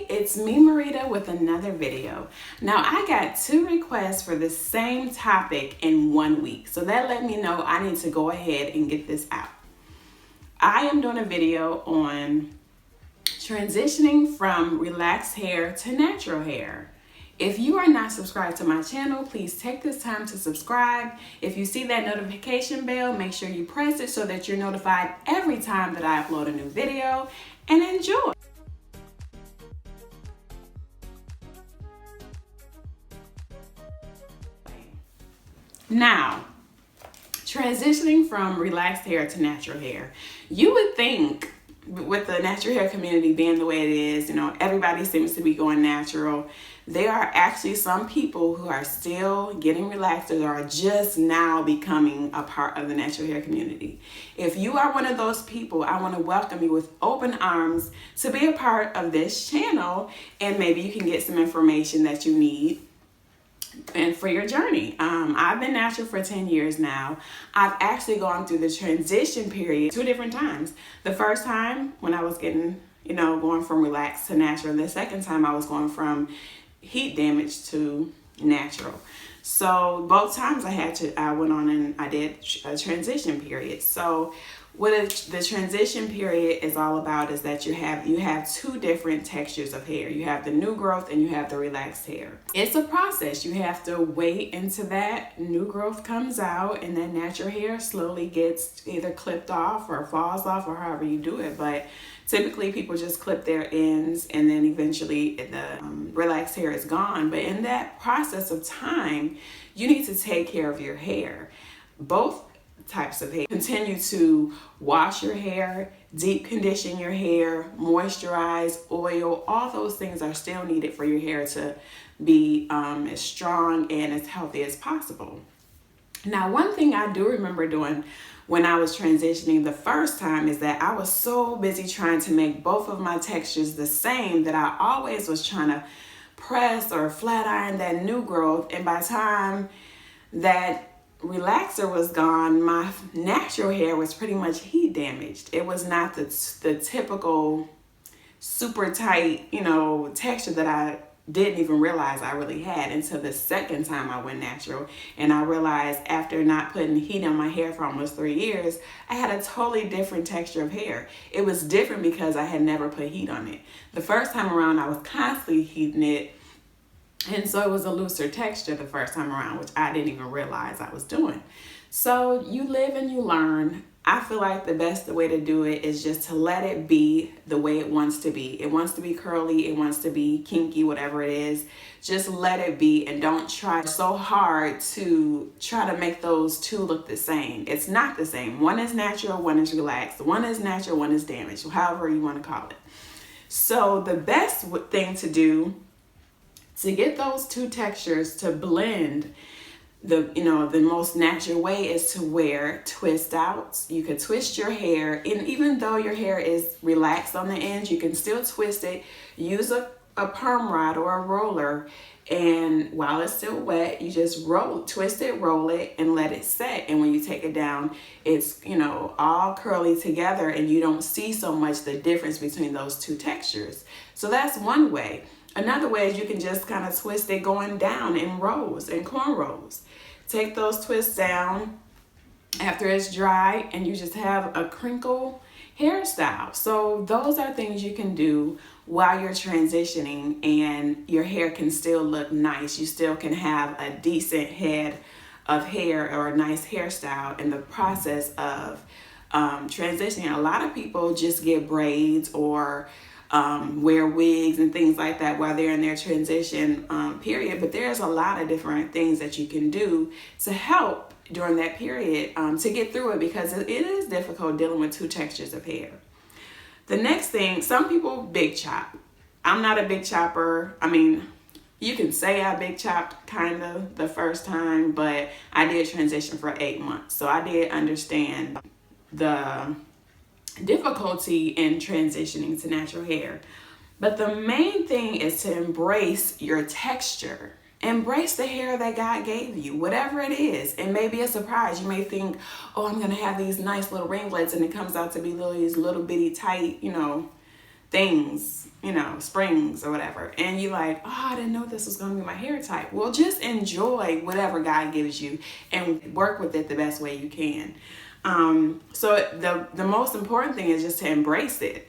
it's me, Marita, with another video. Now, I got 2 requests for the same topic in 1 week, so that let me know I need to go ahead and get this out. I am doing a video on transitioning from relaxed hair to natural hair. If you are not subscribed to my channel, please take this time to subscribe. If you see that notification bell, make sure you press it so that you're notified every time that I upload a new video, and enjoy. Now, transitioning from relaxed hair to natural hair. You would think with the natural hair community being the way it is, everybody seems to be going natural. There are actually some people who are still getting relaxed or are just now becoming a part of the natural hair community. If you are one of those people, I want to welcome you with open arms to be a part of this channel, and maybe you can get some information that you need and for your journey. I've been natural for 10 years now. I've actually gone through the transition period 2 different times. The first time when I was getting, going from relaxed to natural. And the second time I was going from heat damage to natural. So both times I went on and I did a transition period. So what the transition period is all about is that you have 2 different textures of hair. You have the new growth and you have the relaxed hair. It's a process. You have to wait until that new growth comes out and then natural hair slowly gets either clipped off or falls off or however you do it. But typically people just clip their ends and then eventually the relaxed hair is gone. But in that process of time, you need to take care of your hair. Both types of hair. Continue to wash your hair, deep condition your hair, moisturize, oil. All those things are still needed for your hair to be as strong and as healthy as possible. Now, one thing I do remember doing when I was transitioning the first time is that I was so busy trying to make both of my textures the same that I always was trying to press or flat iron that new growth, and by the time that relaxer was gone, my natural hair was pretty much heat damaged. It was not the typical super tight, texture that I didn't even realize I really had until the second time I went natural. And I realized after not putting heat on my hair for almost 3 years, I had a totally different texture of hair. It was different because I had never put heat on it. The first time around, I was constantly heating it, and so it was a looser texture the first time around, which I didn't even realize I was doing. So you live and you learn. I feel like the best way to do it is just to let it be the way it wants to be. It wants to be curly, it wants to be kinky, whatever it is. Just let it be and don't try so hard to try to make those 2 look the same. It's not the same. One is natural, one is relaxed. One is natural, one is damaged, however you want to call it. So the best thing to do to get those 2 textures to blend, the most natural way is to wear twist outs. You could twist your hair, and even though your hair is relaxed on the ends, you can still twist it. Use a perm rod or a roller, and while it's still wet, you just twist it, roll it, and let it set. And when you take it down, it's all curly together, and you don't see so much the difference between those 2 textures. So that's one way. Another way is you can just kind of twist it going down in rows and cornrows. Take those twists down after it's dry, and you just have a crinkle hairstyle. So those are things you can do while you're transitioning, and your hair can still look nice. You still can have a decent head of hair or a nice hairstyle in the process of transitioning. A lot of people just get braids or wear wigs and things like that while they're in their transition period. But there's a lot of different things that you can do to help during that period to get through it, because it is difficult dealing with 2 textures of hair. The next thing, some people big chop. I'm not a big chopper. I mean, you can say I big chopped kind of the first time, but I did transition for 8 months. So I did understand the difficulty in transitioning to natural hair. But the main thing is to embrace your texture. Embrace the hair that God gave you, whatever it is. It may be a surprise. You may think, oh, I'm going to have these nice little ringlets, and it comes out to be these little bitty tight, things, springs or whatever, and you like, oh, I didn't know this was going to be my hair type. Well, just enjoy whatever God gives you and work with it the best way you can. So the most important thing is just to embrace it.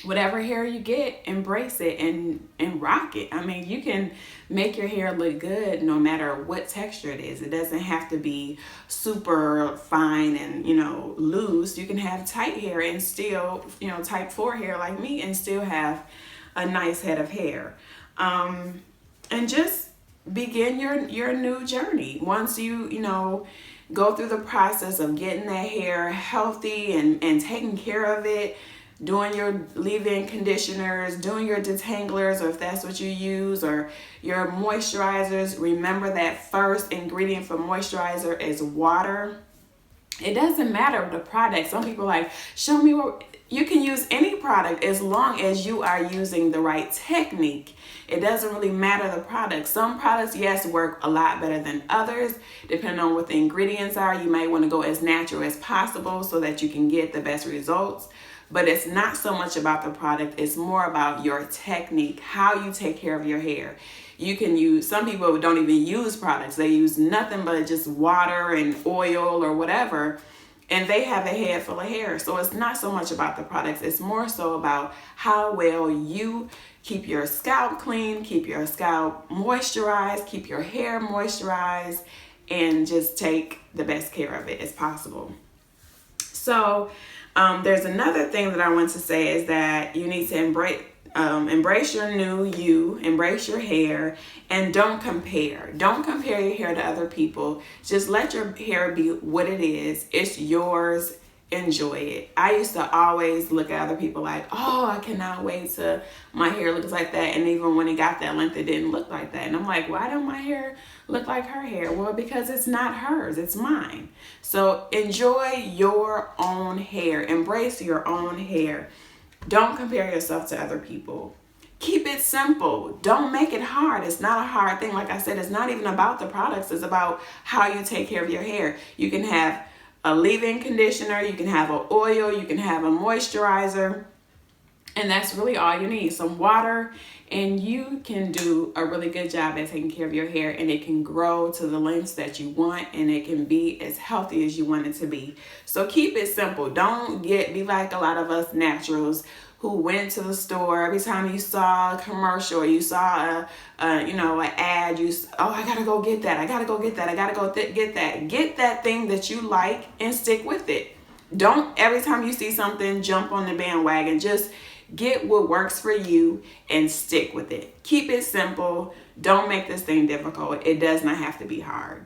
Whatever hair you get, embrace it and rock it. I mean, you can make your hair look good no matter what texture it is. It doesn't have to be super fine and, loose. You can have tight hair and still, type 4 hair like me, and still have a nice head of hair. And just begin your new journey. Once you, go through the process of getting that hair healthy and taking care of it, doing your leave-in conditioners, doing your detanglers, or if that's what you use, or your moisturizers. Remember that first ingredient for moisturizer is water. It doesn't matter the product. Some people are like, show me what. You can use any product as long as you are using the right technique. It doesn't really matter the product. Some products, yes, work a lot better than others. Depending on what the ingredients are, you might want to go as natural as possible so that you can get the best results. But it's not so much about the product. It's more about your technique, how you take care of your hair. You can use, some people don't even use products. They use nothing but just water and oil or whatever, and they have a head full of hair. So it's not so much about the products. It's more so about how well you keep your scalp clean, keep your scalp moisturized, keep your hair moisturized, and just take the best care of it as possible. So there's another thing that I want to say is that you need to embrace your new you, embrace your hair, and don't compare. Don't compare your hair to other people. Just let your hair be what it is. It's yours. Enjoy it. I used to always look at other people like, oh, I cannot wait till my hair looks like that. And even when it got that length, it didn't look like that. And I'm like, why don't my hair look like her hair? Well, because it's not hers, it's mine. So enjoy your own hair. Embrace your own hair. Don't compare yourself to other people. Keep it simple. Don't make it hard. It's not a hard thing. Like I said, it's not even about the products. It's about how you take care of your hair. You can have a leave-in conditioner, you can have an oil, you can have a moisturizer, and that's really all you need. Some water, and you can do a really good job at taking care of your hair, and it can grow to the lengths that you want, and it can be as healthy as you want it to be. So keep it simple. Don't be like a lot of us naturals who went to the store. Every time you saw a commercial or you saw an ad, I gotta go get that. I gotta go get that. I gotta go get that. Get that thing that you like and stick with it. Don't every time you see something jump on the bandwagon. Just get what works for you and stick with it. Keep it simple. Don't make this thing difficult. It does not have to be hard.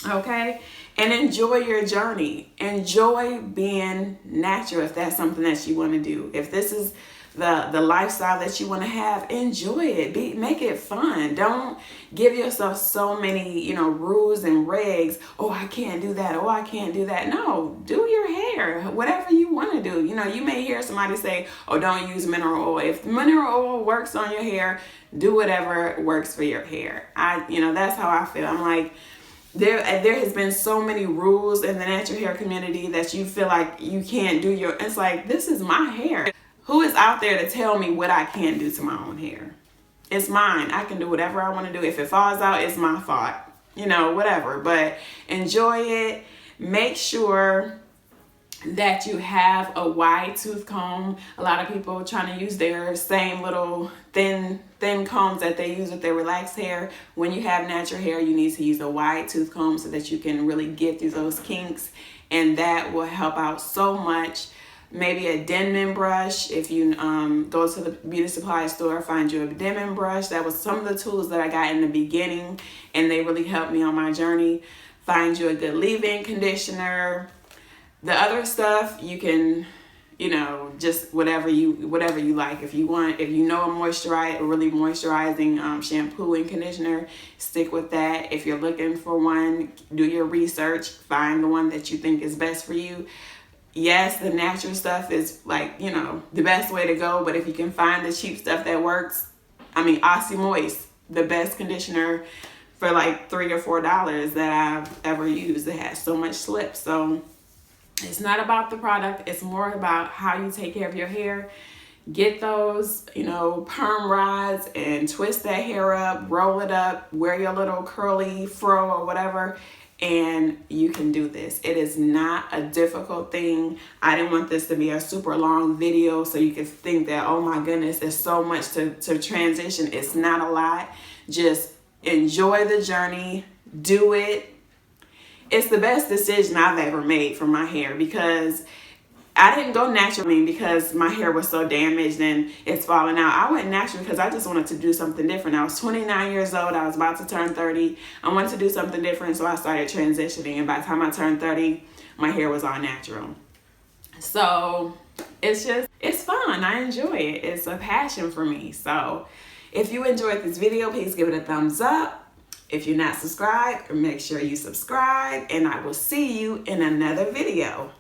Okay? And enjoy your journey. Enjoy being natural if that's something that you want to do. If this is the lifestyle that you want to have, enjoy it. Make it fun. Don't give yourself so many, rules and regs. Oh, I can't do that. Oh, I can't do that. No, do your hair. Whatever you want to do. You may hear somebody say, oh, don't use mineral oil. If mineral oil works on your hair, do whatever works for your hair. That's how I feel. I'm like, there has been so many rules in the natural hair community that you feel like you can't do it's like, this is my hair. Who is out there to tell me what I can do to my own hair? It's mine. I can do whatever I want to do. If it falls out, it's my fault. Whatever. But enjoy it. Make sure that you have a wide tooth comb. A lot of people trying to use their same little thin combs that they use with their relaxed hair. When you have natural hair, you need to use a wide tooth comb so that you can really get through those kinks, and that will help out so much. Maybe a Denman brush. If you go to the beauty supply store, find you a Denman brush. That was some of the tools that I got in the beginning, and they really helped me on my journey. Find you a good leave-in conditioner. The other stuff you can, just whatever you like. If you know a really moisturizing shampoo and conditioner, stick with that. If you're looking for one, do your research. Find the one that you think is best for you. Yes, the natural stuff is like, the best way to go. But if you can find the cheap stuff that works, Aussie Moist, the best conditioner for like $3 or $4 that I've ever used. It has so much slip. So It's not about the product. It's more about how you take care of your hair. Get those, perm rods and twist that hair up, roll it up, wear your little curly fro or whatever, and you can do this. It is not a difficult thing. I didn't want this to be a super long video so you could think that, oh my goodness, there's so much to transition. It's not a lot. Just enjoy the journey. Do it. It's the best decision I've ever made for my hair, because I didn't go natural because my hair was so damaged and it's falling out. I went natural because I just wanted to do something different. I was 29 years old. I was about to turn 30. I wanted to do something different, so I started transitioning. And by the time I turned 30, my hair was all natural. So it's fun. I enjoy it. It's a passion for me. So if you enjoyed this video, please give it a thumbs up. If you're not subscribed, make sure you subscribe. And I will see you in another video.